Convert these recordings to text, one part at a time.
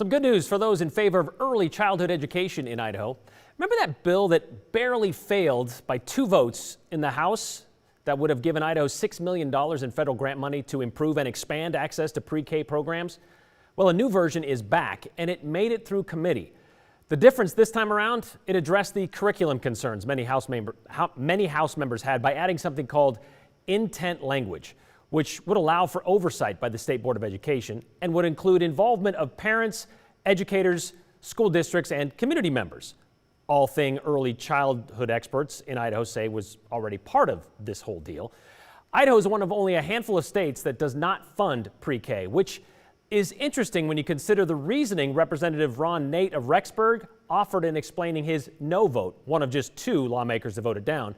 Some good news for those in favor of early childhood education in Idaho. Remember that bill that barely failed by 2 votes in the House that would have given Idaho $6 million in federal grant money to improve and expand access to pre-K programs? Well, a new version is back, and it made it through committee. The difference this time around, it addressed the curriculum concerns many House members had by adding something called intent language, which would allow for oversight by the State Board of Education and would include involvement of parents, educators, school districts, and community members. All thing early childhood experts in Idaho say was already part of this whole deal. Idaho is one of only a handful of states that does not fund pre-K, which is interesting when you consider the reasoning Representative Ron Nate of Rexburg offered in explaining his no vote, one of just 2 lawmakers that voted down.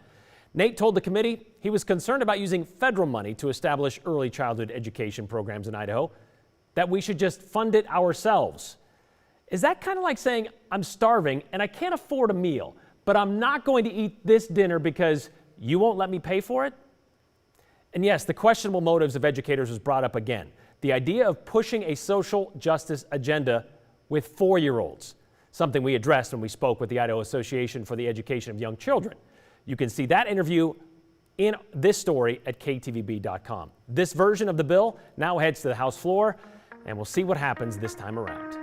Nate told the committee he was concerned about using federal money to establish early childhood education programs in Idaho, that we should just fund it ourselves. Is that kind of like saying, I'm starving and I can't afford a meal, but I'm not going to eat this dinner because you won't let me pay for it? And yes, the questionable motives of educators was brought up again. The idea of pushing a social justice agenda with 4-year-olds, something we addressed when we spoke with the Idaho Association for the Education of Young Children. You can see that interview in this story at ktvb.com. This version of the bill now heads to the House floor, and we'll see what happens this time around.